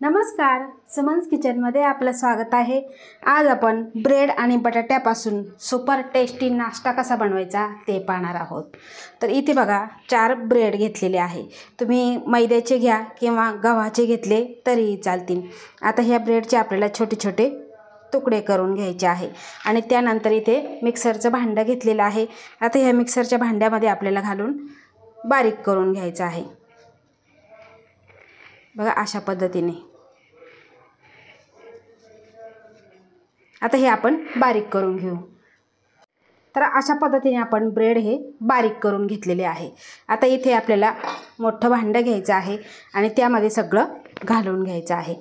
नमस्कार, सुमन्स किचनमध्ये आपलं स्वागत आहे। आज आपण ब्रेड आणि बटाट्यापासून सुपर टेस्टी नाश्ता कसा बनवायचा ते पाहणार आहोत। तर इथे बघा 4 ब्रेड घेतलेले आहे। तुम्ही मैद्याचे घ्या किंवा गव्हाचे घेतले तरी चालतील। आता ह्या ब्रेडचे आपल्याला छोटे छोटे तुकडे करून घ्यायचे आहे आणि त्यानंतर इथे मिक्सरचं भांडं घेतलेलं आहे। आता ह्या मिक्सरच्या भांड्यामध्ये आपल्याला घालून बारीक करून घ्यायचं आहे। बघा अशा पद्धतीने। आता हे आपण बारीक करून घेऊ। तर अशा पद्धतीने आपण ब्रेड हे बारीक करून घेतलेले आहे। आता इथे आपल्याला मोठं भांडं घ्यायचं आहे आणि त्यामध्ये सगळं घालून घ्यायचं आहे।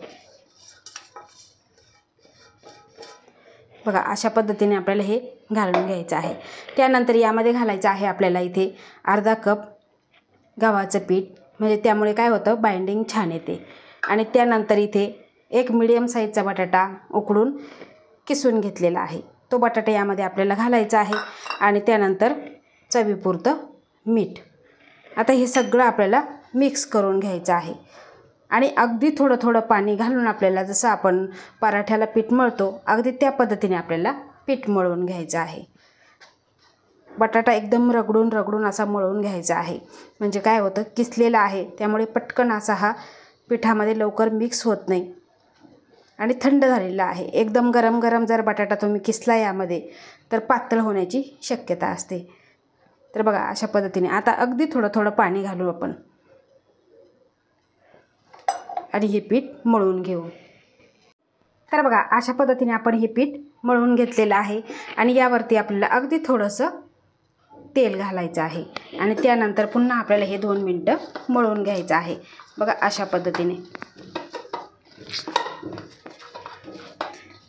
बघा अशा पद्धतीने आपल्याला हे घालून घ्यायचं आहे। त्यानंतर यामध्ये घालायचं आहे आपल्याला इथे अर्धा कप गव्हाचं पीठ, म्हणजे त्यामुळे काय होतं बाइंडिंग छान येते। आणि त्यानंतर इथे एक मीडियम साईजचा बटाटा उकडून किसून घेतलेला आहे, तो बटाटा यामध्ये आपल्याला घालायचा आहे आणि त्यानंतर चवीपुरतं मीठ। आता हे सगळं आपल्याला मिक्स करून घ्यायचं आहे आणि अगदी थोडं थोडं पाणी घालून आपल्याला जसं आपण पराठ्याला पीठ मळतो अगदी त्या पद्धतीने आपल्याला पीठ मळून घ्यायचं आहे। बटाटा एकदम रगडून असा मळून घ्यायचा आहे, म्हणजे काय होतं किसलेला आहे त्यामुळे पटकन असा हा पिठामध्ये लवकर मिक्स होत नाही आणि थंड झालेला आहे। एकदम गरम जर बटाटा तुम्ही किसला यामध्ये तर पातळ होण्याची शक्यता असते। तर बघा अशा पद्धतीने आता अगदी थोडं थोडं पाणी घालू आपण आणि हे पीठ मळून घेऊ। तर बघा अशा पद्धतीने आपण हे पीठ मळून घेतलेलं आहे आणि यावरती आपल्याला अगदी थोडंसं तेल घालायचं आहे आणि त्यानंतर पुन्हा आपल्याला हे 2 मिनिटं मळून घ्यायचं आहे। बघा अशा पद्धतीने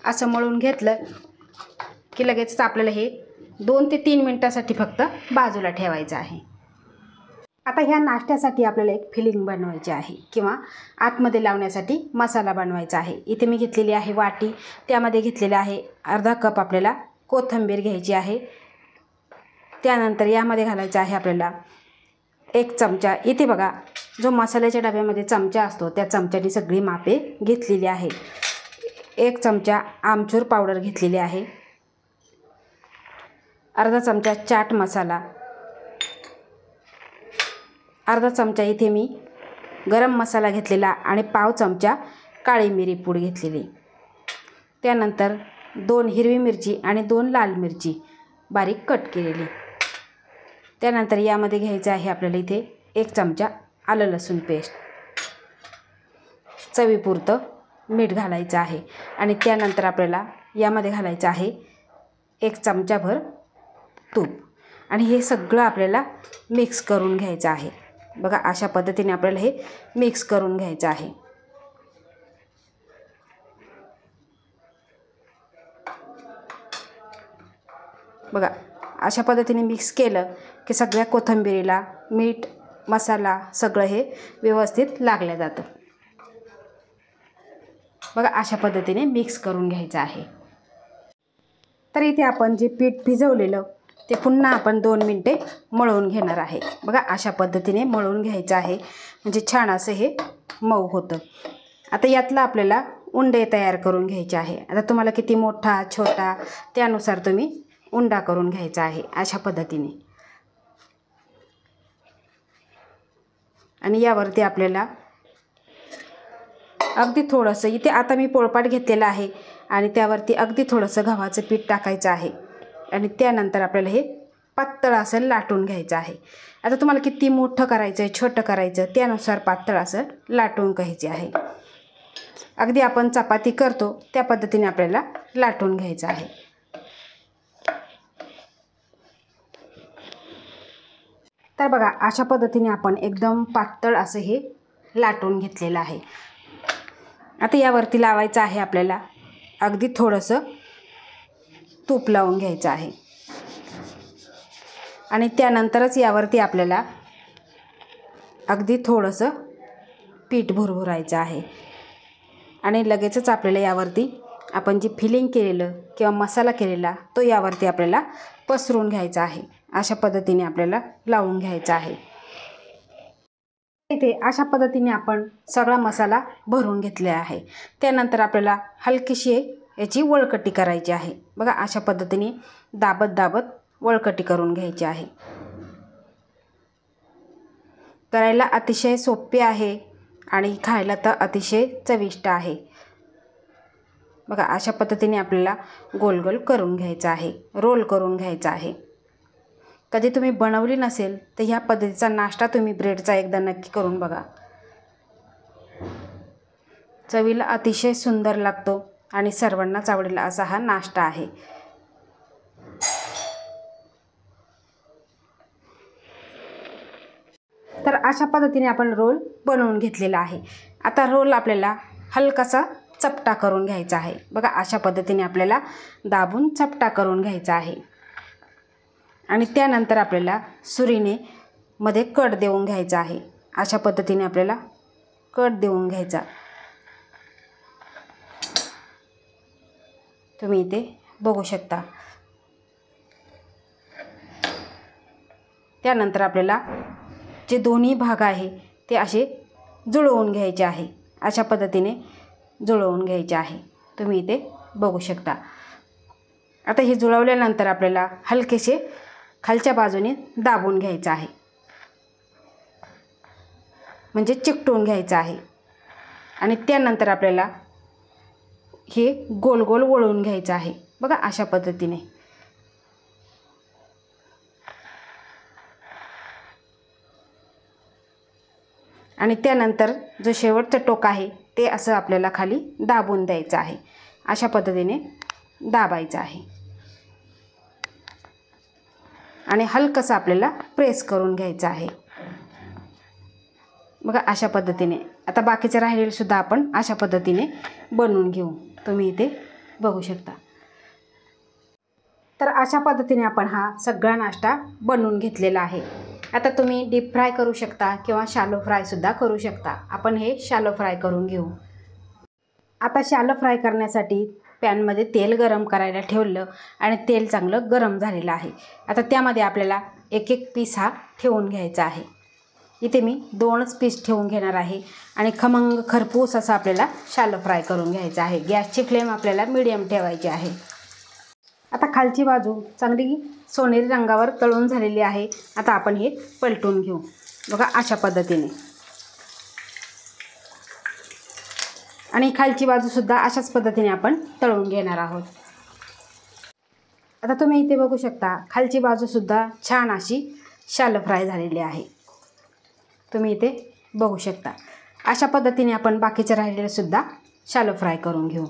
असं मळून घेतलं की लगेच आपल्याला हे 2 ते 3 मिनिटासाठी फक्त बाजूला ठेवायचं आहे। आता ह्या नाश्त्यासाठी आपल्याला एक फिलिंग बनवायची आहे किंवा आतमध्ये लावण्यासाठी मसाला बनवायचा आहे। इथे मी घेतलेली आहे वाटी, त्यामध्ये घेतलेला आहे अर्धा कप आपल्याला कोथिंबीर घ्यायची आहे। त्यानंतर यामध्ये घालायचं आहे आपल्याला 1 चमचा, इथे बघा जो मसाल्याच्या डब्यामध्ये चमचा असतो त्या चमच्याने सगळी मापे घेतलेली आहे। 1 चमचा आमचूर पावडर घेतलेली आहे, अर्धा चमचा चाट मसाला, अर्धा चमचा इथे मी गरम मसाला घेतलेला आणि पाव चमचा काळी मिरी पूड घेतलेली। त्यानंतर 2 हिरवी मिरची आणि 2 लाल मिरची बारीक कट केलेली। त्यानंतर यामध्ये घ्यायचं आहे आपल्याला इथे 1 चमचा आलं लसूण पेस्ट, चवीपुरतं मीठ घालायचं आहे आणि त्यानंतर आपल्याला यामध्ये घालायचं आहे 1 चमचाभर तूप आणि हे सगळं आपल्याला मिक्स करून घ्यायचं आहे। बघा अशा पद्धतीने आपल्याला हे मिक्स करून घ्यायचं आहे। बघा अशा पद्धतीने मिक्स केलं की सगळ्या कोथिंबीरीला मीठ मसाला सगळं हे व्यवस्थित लागलं जातं। बघा अशा पद्धतीने मिक्स करून घ्यायचं आहे। तर इथे आपण जे पीठ भिजवलेलं ते पुन्हा आपण 2 मिनिटे मळून घेणार आहे। बघा अशा पद्धतीने मळून घ्यायचं आहे, म्हणजे छान असं हे मऊ होतं। आता यातला आपल्याला उंडे तयार करून घ्यायचे आहे। आता तुम्हाला किती मोठा छोटा त्यानुसार तुम्ही उंडा करून घ्यायचा आहे अशा पद्धतीने। आणि यावरती आपल्याला अगदी थोडंसं इथे आता मी पोळपाट घेतलेला आहे आणि त्यावरती अगदी थोडंसं गव्हाचं पीठ टाकायचं आहे आणि त्यानंतर आपल्याला हे पातळ असं लाटून घ्यायचं आहे। आता तुम्हाला किती मोठं करायचं आहे छोटं करायचं त्यानुसार पातळ असं लाटून घ्यायचे आहे। अगदी आपण चपाती करतो त्या पद्धतीने आपल्याला लाटून घ्यायचं आहे। तर बघा अशा पद्धतीने आपण एकदम पातळ असं हे लाटून घेतलेलं आहे। आता यावरती लावायचं आहे आपल्याला अगदी थोडंसं तूप लावून घ्यायचं आहे आणि त्यानंतरच यावरती आपल्याला अगदी थोडंसं पीठ भुरभुरायचं आहे आणि लगेचच आपल्याला यावरती आपण जी फिलिंग केलेलं किंवा मसाला केलेला तो यावरती आपल्याला पसरून घ्यायचा आहे। अशा पद्धतीने आपल्याला लावून घ्यायचं आहे। इथे अशा पद्धतीने आपण सगळा मसाला भरून घेतला आहे। त्यानंतर आपल्याला हलकीशी याची वळकटी करायची आहे। बघा अशा पद्धतीने दाबत दाबत वळकटी करून घ्यायची आहे। करायला अतिशय सोपे आहे आणि खायला तर अतिशय चविष्ट आहे। बघा अशा पद्धतीने आपल्याला गोल गोल करून घ्यायचं आहे, रोल करून घ्यायचा आहे। कधी तुम्ही बनवली नसेल तर ह्या पद्धतीचा नाश्ता तुम्ही ब्रेडचा एकदा नक्की करून बघा। चवीला अतिशय सुंदर लागतो आणि सर्वांनाच आवडेल असा हा नाश्ता आहे। तर अशा पद्धतीने आपण रोल बनवून घेतलेला आहे। आता रोल आपल्याला हलकासा चपटा करून घ्यायचा आहे। बघा अशा पद्धतीने आपल्याला दाबून चपटा करून घ्यायचा आहे आणि त्यानंतर आपल्याला सुरीने मध्ये कट देऊन घ्यायचा आहे। अशा पद्धतीने आपल्याला कट देऊन घ्यायचा। तुम्ही इथे बघू शकता। त्यानंतर आपल्याला जे दोन्ही भाग आहे ते असे जुळवून घ्यायचे आहे। अशा पद्धतीने जुळवून घ्यायचे आहे, तुम्ही इथे बघू शकता। आता हे जुळवल्यानंतर आपल्याला हलकेसे खालच्या बाजूने दाबून घ्यायचं आहे, म्हणजे चिकटून घ्यायचं आहे आणि त्यानंतर आपल्याला हे गोल गोल वळवून घ्यायचं आहे। बघा अशा पद्धतीने आणि त्यानंतर जो शेवटचं टोक आहे ते असं आपल्याला खाली दाबून द्यायचं आहे। अशा पद्धतीने दाबायचं आहे आणि हलकंसं आपल्याला प्रेस करून घ्यायचं आहे। बघा अशा पद्धतीने आता बाकीचे राहिलेले सुद्धा आपण अशा पद्धतीने बनवून घेऊ, तुम्ही इथे बघू शकता। तर अशा पद्धतीने आपण हा सगळा नाश्ता बनवून घेतलेला आहे। आता तुम्ही डीप फ्राय करू शकता किंवा शॅलो फ्राय सुद्धा करू शकता। आपण हे शॅलो फ्राय करून घेऊ। आता शॅलो फ्राय करण्यासाठी पॅनमध्ये तेल गरम करायला ठेवलं आणि तेल चांगलं गरम झालेलं आहे। आता त्यामध्ये आपल्याला एक एक पीस हा ठेवून घ्यायचा आहे। इथे मी 2च पीस ठेवून घेणार आहे आणि खमंग खरपूस असा आपल्याला शॅलो फ्राय करून घ्यायचा आहे। गॅसची फ्लेम आपल्याला मीडियम ठेवायची आहे। आता खालची बाजू चांगली सोनेरी रंगावर तळून झालेली आहे। आता आपण हे पलटून घेऊ। बघा अशा पद्धतीने आणि खालची बाजूसुद्धा अशाच पद्धतीने आपण तळून घेणार आहोत। आता तुम्ही इथे बघू शकता खालची बाजूसुद्धा छान अशी शॅलो फ्राय झालेली आहे, तुम्ही इथे बघू शकता। अशा पद्धतीने आपण बाकीचे राहिलेले सुद्धा शॅलो फ्राय करून घेऊ।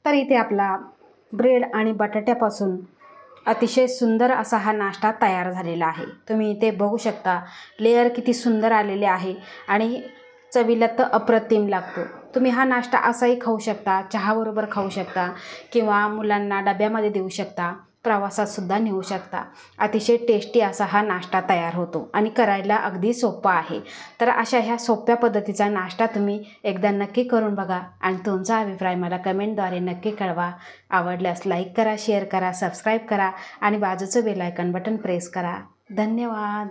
तर इथे आपला ब्रेड आणि बटाट्यापासून अतिशय सुंदर असा हा नाश्ता तयार झालेला आहे। तुम्ही इथे बघू शकता लेयर किती सुंदर आलेले आहे आणि चवीला तर अप्रतिम लागतो। तुम्ही हा नाश्ता असाही खाऊ शकता, चहाबरोबर खाऊ शकता किंवा मुलांना डब्यामध्ये देऊ शकता, प्रवासात सुद्धा नेऊ शकता। अतिशय टेस्टी असा हा नाश्ता तयार होतो आणि करायला अगदी सोपा आहे। तर अशा ह्या सोप्या पद्धतीचा नाश्ता तुम्ही एकदा नक्की करून बघा आणि तुमचा अभिप्राय मला कमेंटद्वारे नक्की कळवा। आवडल्यास लाईक करा, शेअर करा, सबस्क्राईब करा आणि बाजूचं बेल आयकॉन बटन प्रेस करा। धन्यवाद।